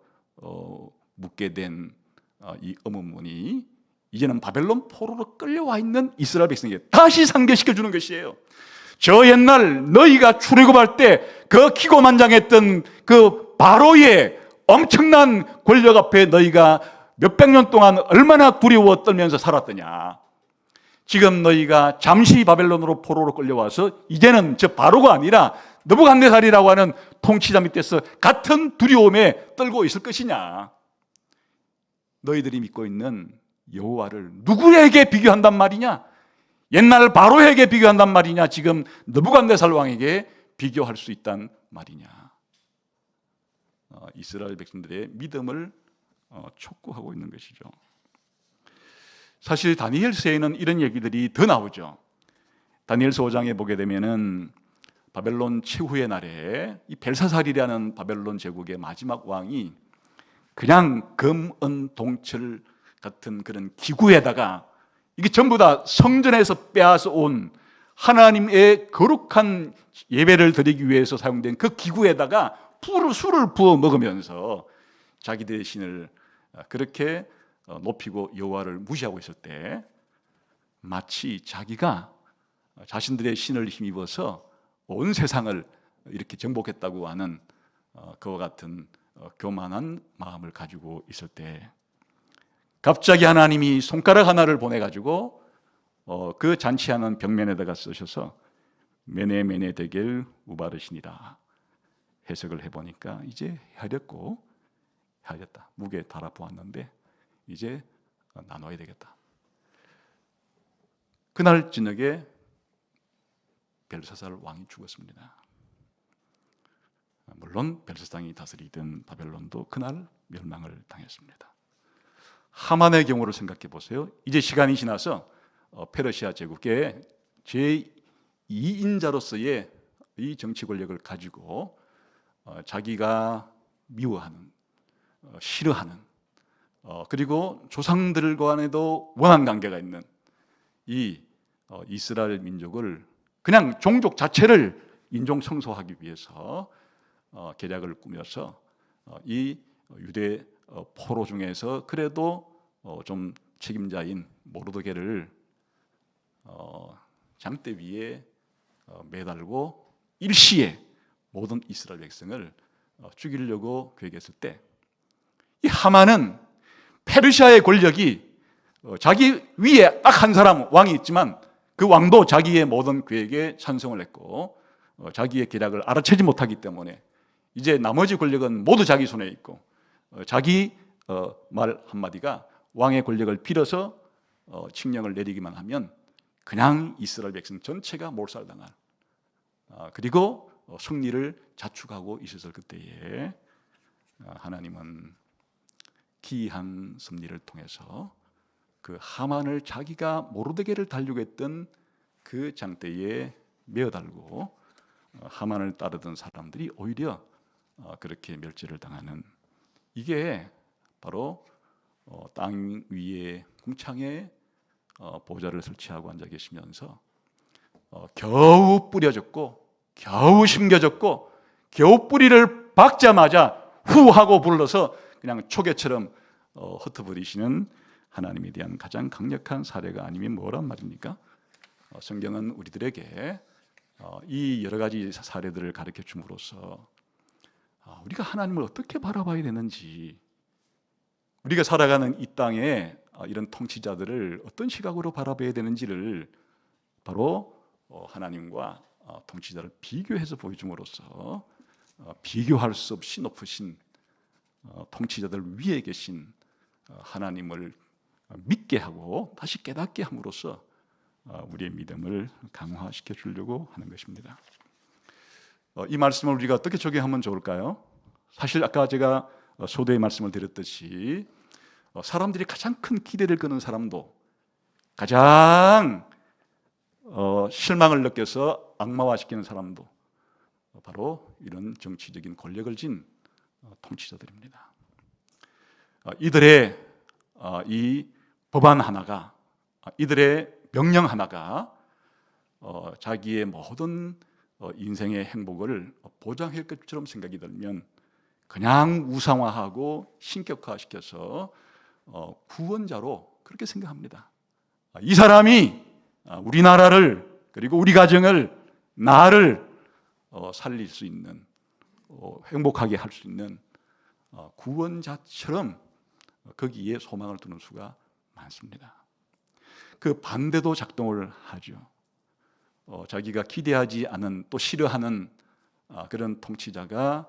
묻게 된 이 의문문이 이제는 바벨론 포로로 끌려와 있는 이스라엘 백성에게 다시 상기시켜 주는 것이에요. 저 옛날 너희가 출애굽할 때 그 기고만장했던 그 바로의 엄청난 권력 앞에 너희가 몇백 년 동안 얼마나 두려워 떨면서 살았더냐. 지금 너희가 잠시 바벨론으로 포로로 끌려와서 이제는 저 바로가 아니라 느부갓네살이라고 하는 통치자 밑에서 같은 두려움에 떨고 있을 것이냐. 너희들이 믿고 있는 여호와를 누구에게 비교한단 말이냐? 옛날 바로에게 비교한단 말이냐? 지금 느부갓네살 왕에게 비교할 수 있단 말이냐? 이스라엘 백성들의 믿음을 촉구하고 있는 것이죠. 사실 다니엘서에는 이런 얘기들이 더 나오죠. 다니엘서 5장에 보게 되면은 바벨론 최후의 날에 이 벨사살이라는 바벨론 제국의 마지막 왕이 그냥 금, 은, 동철 같은 그런 기구에다가 이게 전부 다 성전에서 빼앗아 온 하나님의 거룩한 예배를 드리기 위해서 사용된 그 기구에다가 술을 부어 먹으면서 자기들의 신을 그렇게 높이고 여호와를 무시하고 있을 때 마치 자기가 자신들의 신을 힘입어서 온 세상을 이렇게 정복했다고 하는 그와 같은 교만한 마음을 가지고 있을 때 갑자기 하나님이 손가락 하나를 보내가지고 그 잔치하는 벽면에다가 쓰셔서 메네 데겔 우바르시니라 해석을 해보니까 이제 헤아렸다. 무게 달아보았는데 이제 나눠야 되겠다. 그날 저녁에 벨사살 왕이 죽었습니다. 물론 벨사상이 다스리던 바벨론도 그날 멸망을 당했습니다. 하만의 경우를 생각해 보세요. 이제 시간이 지나서 페르시아 제국의 제2인자로서의 이 정치 권력을 가지고 자기가 미워하는, 싫어하는, 그리고 조상들과도 원한 관계가 있는 이 이스라엘 민족을 그냥 종족 자체를 인종 청소하기 위해서 계략을 꾸며서 이 유대 포로 중에서 그래도 좀 책임자인 모르드게를 장대 위에 매달고 일시에 모든 이스라엘 백성을 죽이려고 계획했을 때 이 하만은 페르시아의 권력이 자기 위에 딱 한 사람 왕이 있지만 그 왕도 자기의 모든 계획에 찬성을 했고 자기의 계략을 알아채지 못하기 때문에 이제 나머지 권력은 모두 자기 손에 있고 자기 말 한마디가 왕의 권력을 빌어서 칙령을 내리기만 하면 그냥 이스라엘 백성 전체가 몰살당할 그리고 승리를 자축하고 있었을 그때에 하나님은 기이한 섭리를 통해서 그 하만을 자기가 모르드게를 달려고 했던 그 장대에 메어달고 하만을 따르던 사람들이 오히려 그렇게 멸절을 당하는 이게 바로 땅 위에 궁창에 보좌를 설치하고 앉아 계시면서 겨우 뿌려졌고 겨우 심겨졌고 겨우 뿌리를 박자마자 후 하고 불러서 그냥 초계처럼 흩어버리시는 하나님에 대한 가장 강력한 사례가 아니면 뭐란 말입니까? 성경은 우리들에게 이 여러 가지 사례들을 가르쳐 줌으로써 우리가 하나님을 어떻게 바라봐야 되는지, 우리가 살아가는 이 땅에 이런 통치자들을 어떤 시각으로 바라봐야 되는지를 바로 하나님과 통치자를 비교해서 보여줌으로써 비교할 수 없이 높으신 통치자들 위에 계신 하나님을 믿게 하고 다시 깨닫게 함으로써 우리의 믿음을 강화시켜 주려고 하는 것입니다. 이 말씀을 우리가 어떻게 적용하면 좋을까요? 사실 아까 제가 소대의 말씀을 드렸듯이 사람들이 가장 큰 기대를 거는 사람도 가장 실망을 느껴서 악마화시키는 사람도 바로 이런 정치적인 권력을 진 통치자들입니다. 이들의 이 법안 하나가, 이들의 명령 하나가 자기의 모든 인생의 행복을 보장할 것처럼 생각이 들면 그냥 우상화하고 신격화시켜서 구원자로 그렇게 생각합니다. 이 사람이 우리나라를 그리고 우리 가정을, 나를 살릴 수 있는, 행복하게 할 수 있는 구원자처럼 거기에 소망을 두는 수가 많습니다. 그 반대도 작동을 하죠. 자기가 기대하지 않은, 또 싫어하는 그런 통치자가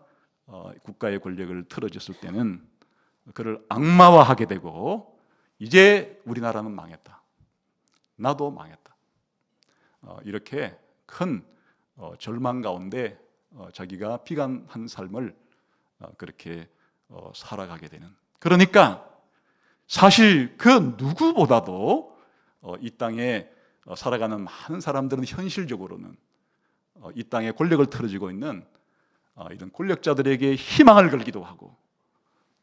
국가의 권력을 틀어줬을 때는 그를 악마화하게 되고 이제 우리나라는 망했다, 나도 망했다, 이렇게 큰 절망 가운데 자기가 비관한 삶을 그렇게 살아가게 되는, 그러니까 사실 그 누구보다도 이 땅에 살아가는 많은 사람들은 현실적으로는 이 땅에 권력을 틀어지고 있는 이런 권력자들에게 희망을 걸기도 하고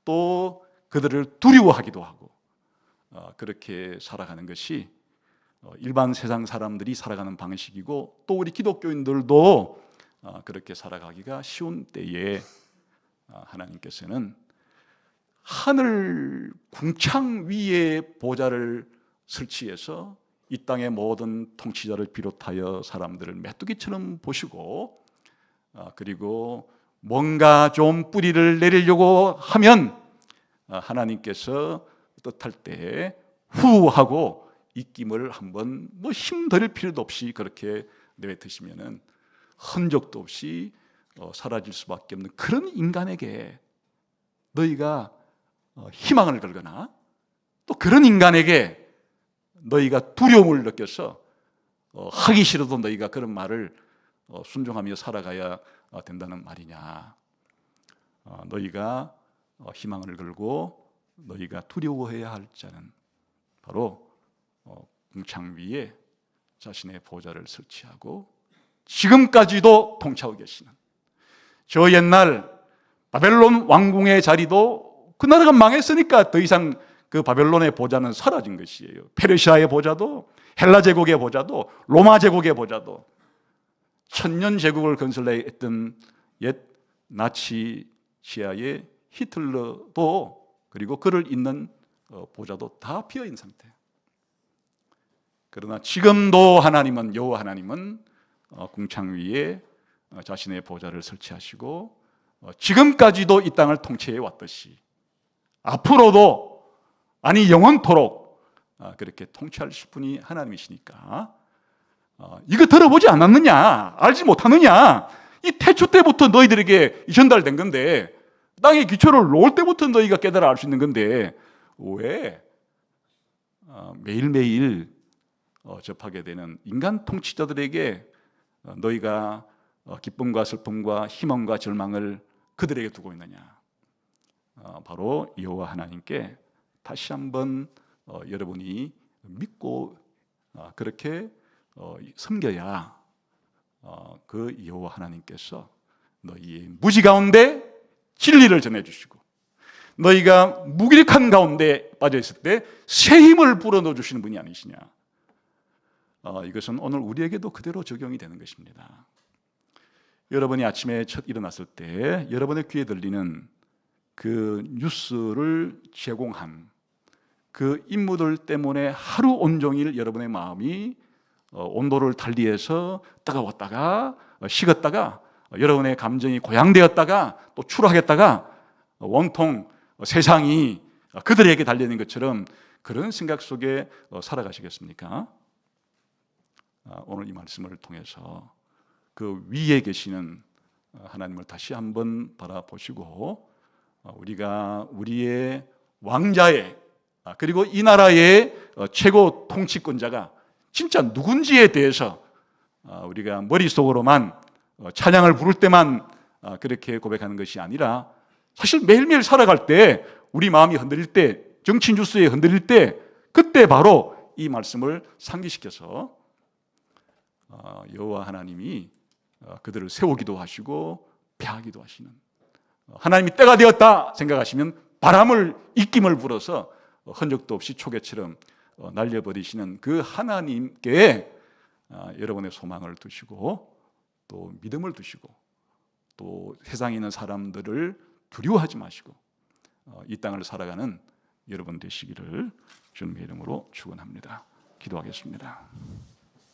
또 그들을 두려워하기도 하고 그렇게 살아가는 것이 일반 세상 사람들이 살아가는 방식이고 또 우리 기독교인들도 그렇게 살아가기가 쉬운 때에 하나님께서는 하늘 궁창 위에 보좌를 설치해서 이 땅의 모든 통치자를 비롯하여 사람들을 메뚜기처럼 보시고 그리고 뭔가 좀 뿌리를 내리려고 하면 하나님께서 뜻할 때 후하고 입김을 한번 뭐 힘들일 필요도 없이 그렇게 내뱉으시면은 흔적도 없이 사라질 수밖에 없는 그런 인간에게 너희가 희망을 걸거나 또 그런 인간에게 너희가 두려움을 느껴서 하기 싫어도 너희가 그런 말을 순종하며 살아가야 된다는 말이냐. 너희가 희망을 걸고 너희가 두려워해야 할 자는 바로 궁창 위에 자신의 보좌를 설치하고 지금까지도 통치하고 계시는 저 옛날 바벨론 왕궁의 자리도 그 나라가 망했으니까 더 이상 그 바벨론의 보좌는 사라진 것이에요. 페르시아의 보좌도 헬라 제국의 보좌도 로마 제국의 보좌도 천년 제국을 건설해 했던 옛 나치 시아의 히틀러도 그리고 그를 잇는 보좌도 다 비어있는 상태. 그러나 지금도 하나님은 여호와 하나님은 궁창 위에 자신의 보좌를 설치하시고 지금까지도 이 땅을 통치해 왔듯이 앞으로도 아니 영원토록 그렇게 통치하실 분이 하나님이시니까 이거 들어보지 않았느냐? 알지 못하느냐? 이 태초 때부터 너희들에게 전달된 건데 땅의 기초를 놓을 때부터 너희가 깨달아 알 수 있는 건데 왜 매일매일 접하게 되는 인간 통치자들에게 너희가 기쁨과 슬픔과 희망과 절망을 그들에게 두고 있느냐? 바로 여호와 하나님께 다시 한번 여러분이 믿고 그렇게 섬겨야 그 여호와 하나님께서 너희의 무지 가운데 진리를 전해주시고 너희가 무기력한 가운데 빠져있을 때 새 힘을 불어넣어 주시는 분이 아니시냐. 이것은 오늘 우리에게도 그대로 적용이 되는 것입니다. 여러분이 아침에 첫 일어났을 때 여러분의 귀에 들리는 그 뉴스를 제공한 그 인물들 때문에 하루 온종일 여러분의 마음이 온도를 달리해서 뜨거웠다가 식었다가 여러분의 감정이 고양되었다가 또 추락했다가 온통 세상이 그들에게 달려있는 것처럼 그런 생각 속에 살아가시겠습니까? 오늘 이 말씀을 통해서 그 위에 계시는 하나님을 다시 한번 바라보시고 우리가 우리의 왕자의 그리고 이 나라의 최고 통치권자가 진짜 누군지에 대해서 우리가 머릿속으로만 찬양을 부를 때만 그렇게 고백하는 것이 아니라 사실 매일매일 살아갈 때 우리 마음이 흔들릴 때 정치 뉴스에 흔들릴 때 그때 바로 이 말씀을 상기시켜서 여호와 하나님이 그들을 세우기도 하시고 폐하기도 하시는 하나님이 때가 되었다 생각하시면 바람을 입김을 불어서 흔적도 없이 초계처럼 날려버리시는 그 하나님께 여러분의 소망을 두시고 또 믿음을 두시고 또 세상에 있는 사람들을 두려워하지 마시고 이 땅을 살아가는 여러분 되시기를 주님의 이름으로 축원합니다. 기도하겠습니다.